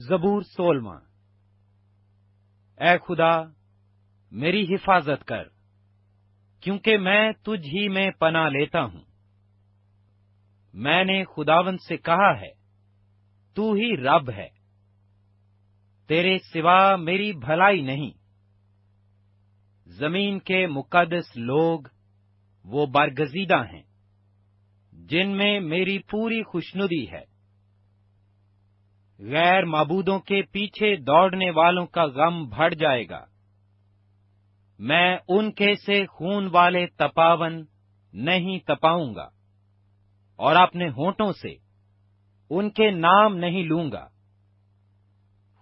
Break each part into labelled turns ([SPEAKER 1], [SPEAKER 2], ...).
[SPEAKER 1] زبور 16۔ اے خدا میری حفاظت کر، کیونکہ میں تجھ ہی میں پناہ لیتا ہوں۔ میں نے خداوند سے کہا ہے، تو ہی رب ہے، تیرے سوا میری بھلائی نہیں۔ زمین کے مقدس لوگ وہ برگزیدہ ہیں جن میں میری پوری خوشنودی ہے۔ غیر معبودوں کے پیچھے دوڑنے والوں کا غم بڑھ جائے گا۔ میں ان کے سے خون والے تپاون نہیں تپاؤں گا، اور اپنے ہونٹوں سے ان کے نام نہیں لوں گا۔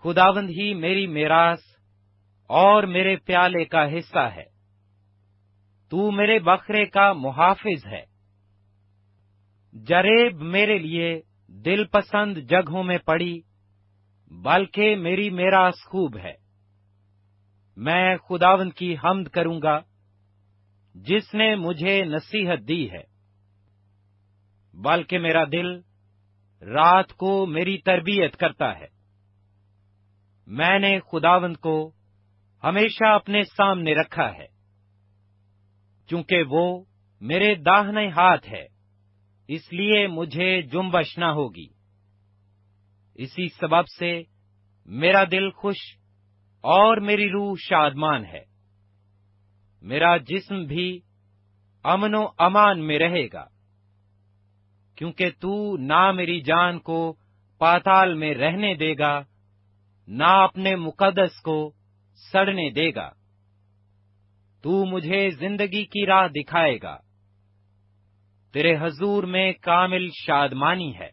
[SPEAKER 1] خداوند ہی میری میراث اور میرے پیالے کا حصہ ہے، تو میرے بکرے کا محافظ ہے۔ جریب میرے لیے دل پسند جگہوں میں پڑی، بلکہ میری میراث خوب ہے۔ میں خداوند کی حمد کروں گا جس نے مجھے نصیحت دی ہے، بلکہ میرا دل رات کو میری تربیت کرتا ہے۔ میں نے خداوند کو ہمیشہ اپنے سامنے رکھا ہے، چونکہ وہ میرے داہنے ہاتھ ہے، اس لیے مجھے جنبش نہ ہوگی۔ اسی سبب سے میرا دل خوش اور میری روح شادمان ہے۔ میرا جسم بھی امن و امان میں رہے گا، کیونکہ تو نہ میری جان کو پاتال میں رہنے دے گا، نہ اپنے مقدس کو سڑنے دے گا۔ تو مجھے زندگی کی راہ دکھائے گا، تیرے حضور میں کامل شادمانی ہے،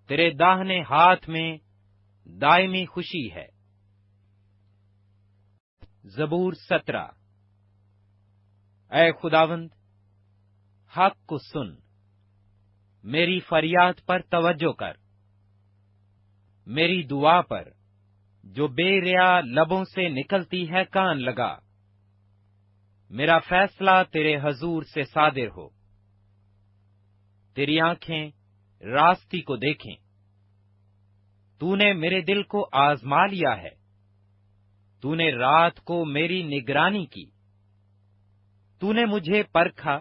[SPEAKER 1] تیرے داہنے ہاتھ میں دائمی خوشی ہے۔ زبور 17۔ اے خداوند حق کو سن، میری فریاد پر توجہ کر۔ میری دعا پر جو بے ریا لبوں سے نکلتی ہے کان لگا۔ میرا فیصلہ تیرے حضور سے صادر ہو، تیری آنکھیں راستی کو دیکھیں۔ تو نے میرے دل کو آزما لیا ہے، تو نے رات کو میری نگرانی کی۔ تو نے مجھے پرکھا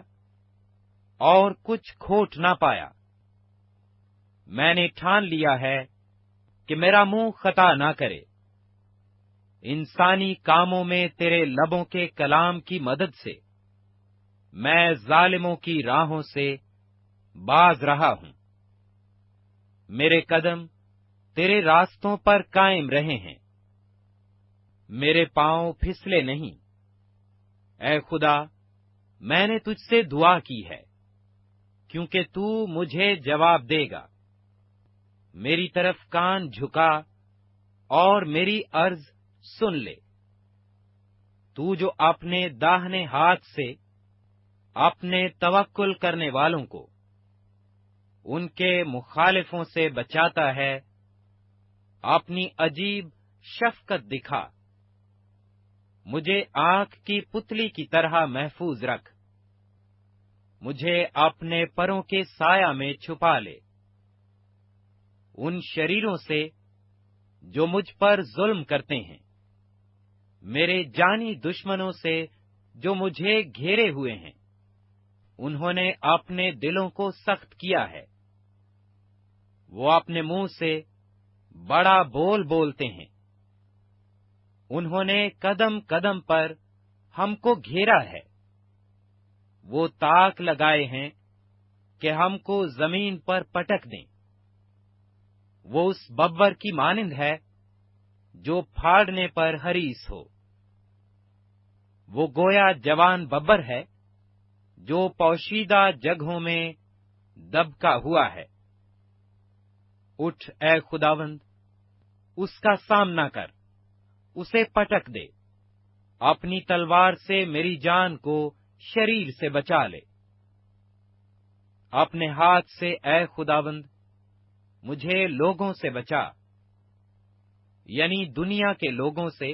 [SPEAKER 1] اور کچھ کھوٹ نہ پایا۔ میں نے ٹھان لیا ہے کہ میرا منہ خطا نہ کرے۔ انسانی کاموں میں تیرے لبوں کے کلام کی مدد سے میں ظالموں کی راہوں سے باز رہا ہوں۔ میرے قدم تیرے راستوں پر قائم رہے ہیں، میرے پاؤں پھسلے نہیں۔ اے خدا میں نے تجھ سے دعا کی ہے، کیونکہ تو مجھے جواب دے گا۔ میری طرف کان جھکا اور میری عرض سن لے۔ تو جو اپنے داہنے ہاتھ سے اپنے توکل کرنے والوں کو ان کے مخالفوں سے بچاتا ہے، اپنی عجیب شفقت دکھا۔ مجھے آنکھ کی پتلی کی طرح محفوظ رکھ، مجھے اپنے پروں کے سایہ میں چھپا لے۔ ان شریروں سے جو مجھ پر ظلم کرتے ہیں، میرے جانی دشمنوں سے جو مجھے گھیرے ہوئے ہیں، انہوں نے اپنے دلوں کو سخت کیا ہے۔ وہ اپنے منہ سے بڑا بول بولتے ہیں۔ انہوں نے قدم قدم پر ہم کو گھیرا ہے۔ وہ تاک لگائے ہیں کہ ہم کو زمین پر پٹک دیں۔ وہ اس ببر کی مانند ہے جو پھاڑنے پر حریص ہو۔ وہ گویا جوان ببر ہے جو پوشیدہ جگہوں میں دبکا ہوا ہے۔ اٹھ اے خداوند، اس کا سامنا کر، اسے پٹک دے۔ اپنی تلوار سے میری جان کو شریر سے بچا لے۔ اپنے ہاتھ سے اے خداوند مجھے لوگوں سے بچا، یعنی دنیا کے لوگوں سے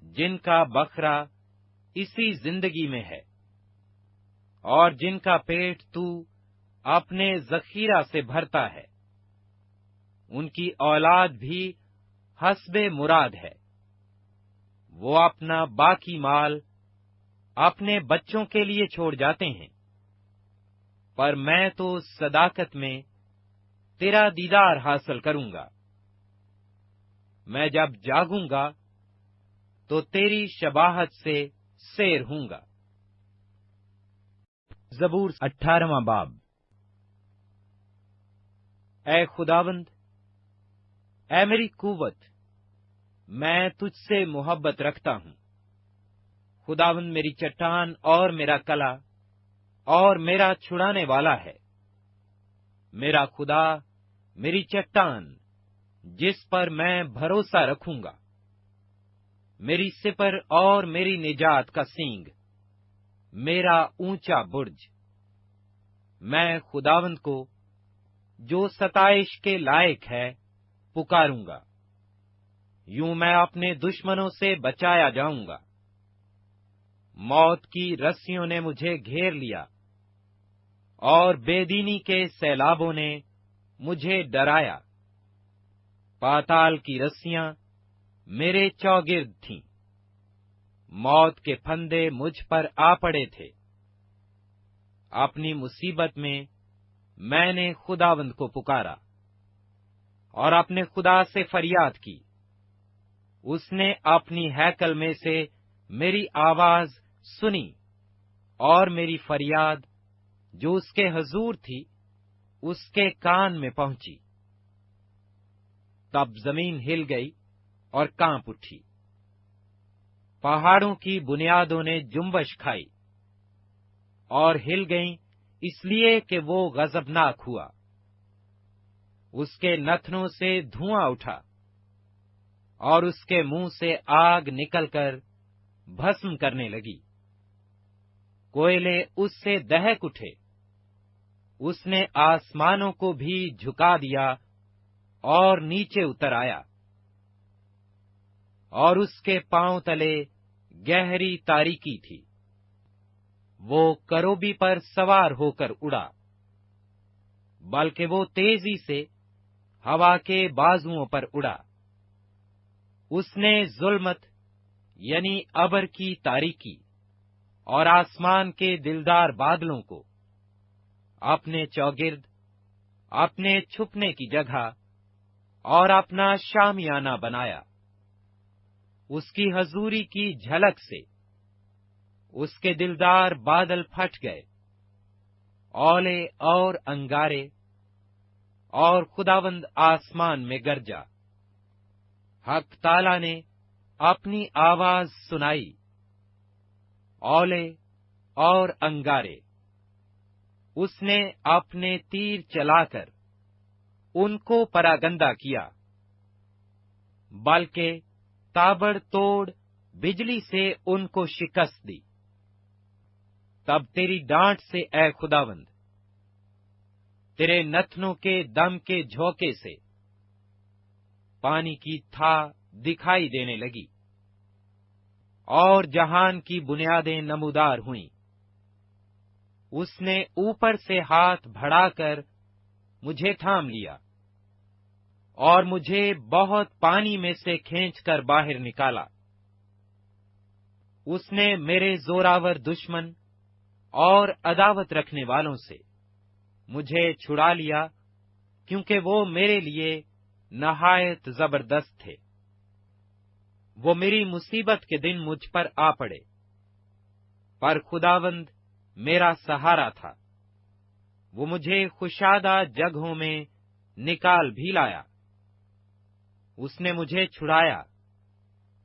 [SPEAKER 1] جن کا بکرا اسی زندگی میں ہے، اور جن کا پیٹ تو اپنے ذخیرہ سے بھرتا ہے۔ ان کی اولاد بھی حسب مراد ہے۔ وہ اپنا باقی مال اپنے بچوں کے لیے چھوڑ جاتے ہیں، پر میں تو صداقت میں تیرا دیدار حاصل کروں گا۔ میں جب جاگوں گا تو تیری شباہت سے سیر ہوں گا۔ زبور 18واں باب۔ اے خداوند، اے میری قوت، میں تجھ سے محبت رکھتا ہوں۔ خداوند میری چٹان اور میرا کلا اور میرا چھڑانے والا ہے۔ میرا خدا میری چٹان جس پر میں بھروسہ رکھوں گا، میری سپر اور میری نجات کا سینگ، میرا اونچا برج۔ میں خداوند کو جو ستائش کے لائق ہے پکاروں گا، یوں میں اپنے دشمنوں سے بچایا جاؤں گا۔ موت کی رسیوں نے مجھے گھیر لیا اور بے دینی کے سیلابوں نے مجھے ڈرایا۔ پاتال کی رسیاں میرے چوگرد تھیں، موت کے پھندے مجھ پر آ پڑے تھے۔ اپنی مصیبت میں نے خداوند کو پکارا اور اپنے خدا سے فریاد کی۔ اس نے اپنی ہیکل میں سے میری آواز سنی اور میری فریاد جو اس کے حضور تھی اس کے کان میں پہنچی۔ تب زمین ہل گئی اور کانپ اٹھی، پہاڑوں کی بنیادوں نے جنبش کھائی اور ہل گئیں، اس لیے کہ وہ غضبناک ہوا۔ اس کے نتنوں سے دھواں اٹھا اور اس کے منہ سے آگ نکل کر بھسم کرنے لگی۔ کوئلے اس سے دہک اٹھے، اس نے آسمانوں کو بھی جھکا دیا اور نیچے اتر آیا، اور اس کے پاؤں تلے گہری تاریکی تھی۔ وہ کروبی پر سوار ہو کر اڑا، بلکہ وہ تیزی سے ہوا کے بازوؤں پر اڑا۔ اس نے ظلمت یعنی ابر کی تاریکی اور آسمان کے دلدار بادلوں کو اپنے چوگرد، اپنے چھپنے کی جگہ اور اپنا شامیانہ بنایا۔ اس کی حضوری کی جھلک سے اس کے دلدار بادل پھٹ گئے، اولے اور انگارے، اور خداوند آسمان میں گرجا۔ حق تعالی نے اپنی آواز سنائی، اولے اور انگارے۔ اس نے اپنے تیر چلا کر ان کو پراگندہ کیا، بلکہ تابڑ توڑ بجلی سے ان کو شکست دی۔ تب تیری ڈانٹ سے اے خداوند، تیرے نتنوں کے دم کے جھونکے سے پانی کی تھا دکھائی دینے لگی، اور جہان کی بنیادیں نمودار ہوئیں۔ اس نے اوپر سے ہاتھ بڑھا کر مجھے تھام لیا اور مجھے بہت پانی میں سے کھینچ کر باہر نکالا۔ اس نے میرے زوراور دشمن اور عداوت رکھنے والوں سے مجھے چھڑا لیا، کیونکہ وہ میرے لیے نہایت زبردست تھے۔ وہ میری مصیبت کے دن مجھ پر آ پڑے، پر خداوند میرا سہارا تھا۔ وہ مجھے کشادہ جگہوں میں نکال بھی لایا۔ اس نے مجھے چھڑایا،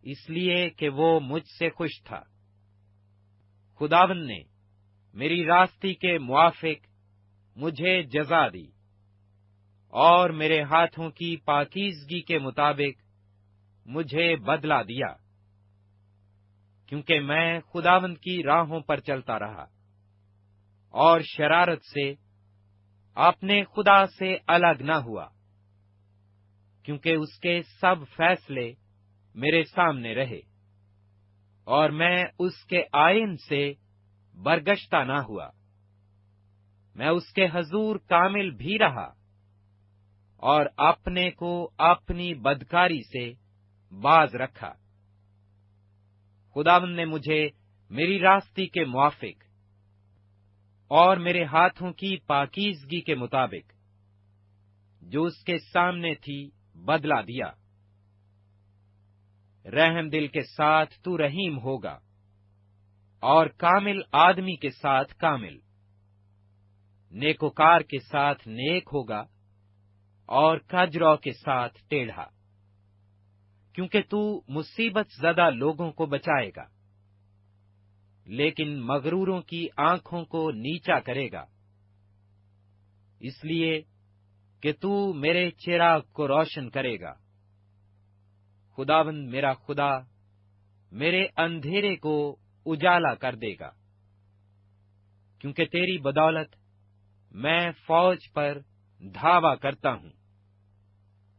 [SPEAKER 1] اس لیے کہ وہ مجھ سے خوش تھا۔ خداوند نے میری راستی کے موافق مجھے جزا دی، اور میرے ہاتھوں کی پاکیزگی کے مطابق مجھے بدلہ دیا، کیونکہ میں خداوند کی راہوں پر چلتا رہا اور شرارت سے اپنے خدا سے الگ نہ ہوا، کیونکہ اس کے سب فیصلے میرے سامنے رہے، اور میں اس کے آئین سے برگشتہ نہ ہوا۔ میں اس کے حضور کامل بھی رہا، اور اپنے کو اپنی بدکاری سے باز رکھا۔ خداوند نے مجھے میری راستی کے موافق اور میرے ہاتھوں کی پاکیزگی کے مطابق جو اس کے سامنے تھی بدلہ دیا۔ رحم دل کے ساتھ تو رحیم ہوگا اور کامل آدمی کے ساتھ کامل، نیکوکار کے ساتھ نیک ہوگا اور کجرو کے ساتھ ٹیڑھا، کیونکہ تو مصیبت زدہ لوگوں کو بچائے گا، لیکن مغروروں کی آنکھوں کو نیچا کرے گا، اس لیے کہ تو میرے چراغ کو روشن کرے گا۔ خداوند میرا خدا میرے اندھیرے کو اجالا کر دے گا، کیونکہ تیری بدولت میں فوج پر دھاوا کرتا ہوں،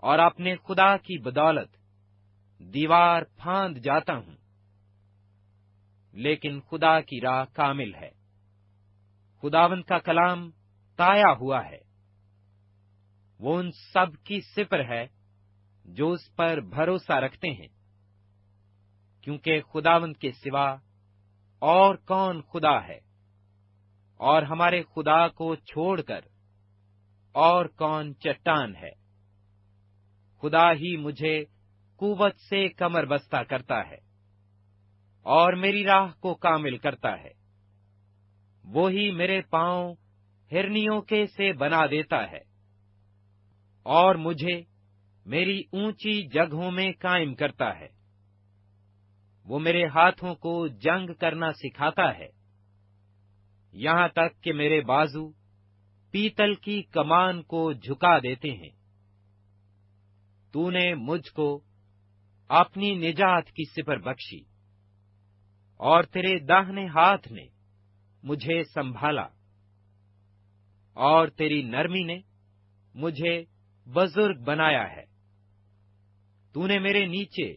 [SPEAKER 1] اور اپنے خدا کی بدولت دیوار پھاند جاتا ہوں۔ لیکن خدا کی راہ کامل ہے، خداوند کا کلام تایا ہوا ہے، وہ ان سب کی سپر ہے جو اس پر بھروسہ رکھتے ہیں، کیونکہ خداوند کے سوا اور کون خدا ہے، اور ہمارے خدا کو چھوڑ کر اور کون چٹان ہے۔ خدا ہی مجھے قوت سے کمر بستہ کرتا ہے اور میری راہ کو کامل کرتا ہے۔ وہی میرے پاؤں ہرنیوں کے سے بنا دیتا ہے اور مجھے میری اونچی جگہوں میں قائم کرتا ہے۔ وہ میرے ہاتھوں کو جنگ کرنا سکھاتا ہے، یہاں تک کہ میرے بازو پیتل کی کمان کو جھکا دیتے ہیں۔ تو نے مجھ کو اپنی نجات کی سپر بخشی، اور تیرے داہنے ہاتھ نے مجھے سنبھالا، اور تیری نرمی نے مجھے بزرگ بنایا ہے۔ تو نے میرے نیچے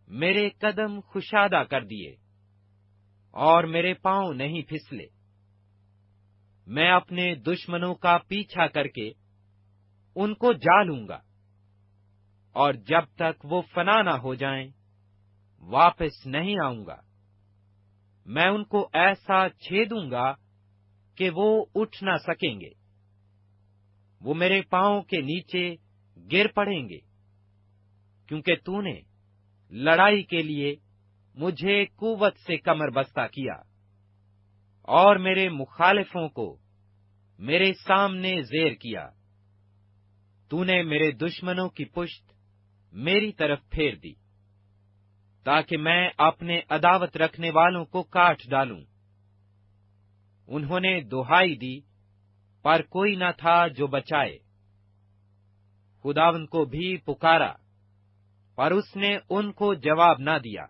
[SPEAKER 1] میرے قدم خشادہ کر دیے، اور میرے پاؤں نہیں پھسلے۔ میں اپنے دشمنوں کا پیچھا کر کے ان کو جا لوں گا، اور جب تک وہ فنا نہ ہو جائیں واپس نہیں آؤں گا۔ میں ان کو ایسا چھیدوں گا کہ وہ اٹھ نہ سکیں گے، وہ میرے پاؤں کے نیچے گر پڑیں گے، کیونکہ تو نے لڑائی کے لیے مجھے قوت سے کمر بستہ کیا، اور میرے مخالفوں کو میرے سامنے زیر کیا۔ تو نے میرے دشمنوں کی پشت میری طرف پھیر دی، تاکہ میں اپنے عداوت رکھنے والوں کو کاٹ ڈالوں۔ انہوں نے دہائی دی پر کوئی نہ تھا جو بچائے۔ خداوند کو بھی پکارا پر اس نے ان کو جواب نہ دیا۔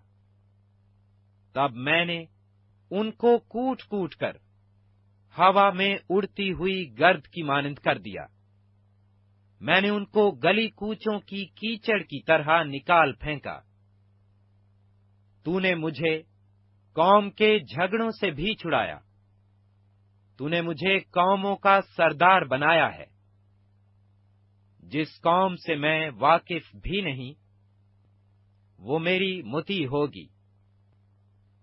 [SPEAKER 1] تب میں نے ان کو کوٹ کوٹ کر ہوا میں اڑتی ہوئی گرد کی مانند کر دیا۔ میں نے ان کو گلی کوچوں کی کیچڑ کی طرح نکال پھینکا۔ تو نے مجھے قوم کے جھگڑوں سے بھی چھڑایا۔ تو نے مجھے قوموں کا سردار بنایا ہے۔ جس قوم سے میں واقف بھی نہیں وہ میری مطیع ہوگی۔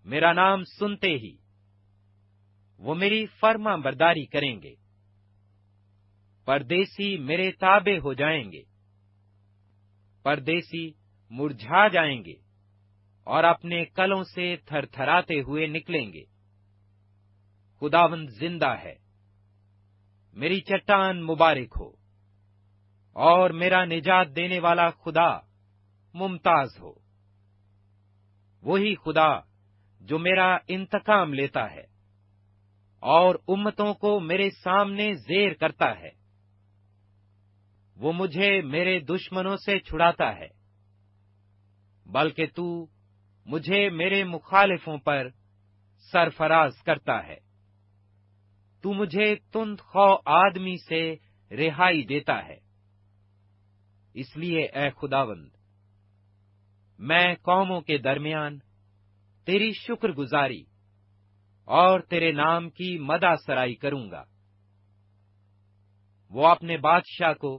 [SPEAKER 1] میرا نام سنتے ہی وہ میری فرما برداری کریں گے۔ پردیسی میرے تابع ہو جائیں گے۔ پردیسی مرجھا جائیں گے اور اپنے کلوں سے تھر تھراتے ہوئے نکلیں گے۔ خداوند زندہ ہے، میری چٹان مبارک ہو، اور میرا نجات دینے والا خدا ممتاز ہو۔ وہی خدا جو میرا انتقام لیتا ہے اور امتوں کو میرے سامنے زیر کرتا ہے۔ وہ مجھے میرے دشمنوں سے چھڑاتا ہے، بلکہ تو مجھے میرے مخالفوں پر سرفراز کرتا ہے۔ تو مجھے تند خو آدمی سے رہائی دیتا ہے۔ اس لیے اے خداوند، میں قوموں کے درمیان تیری شکر گزاری اور تیرے نام کی مدح سرائی کروں گا۔ وہ اپنے بادشاہ کو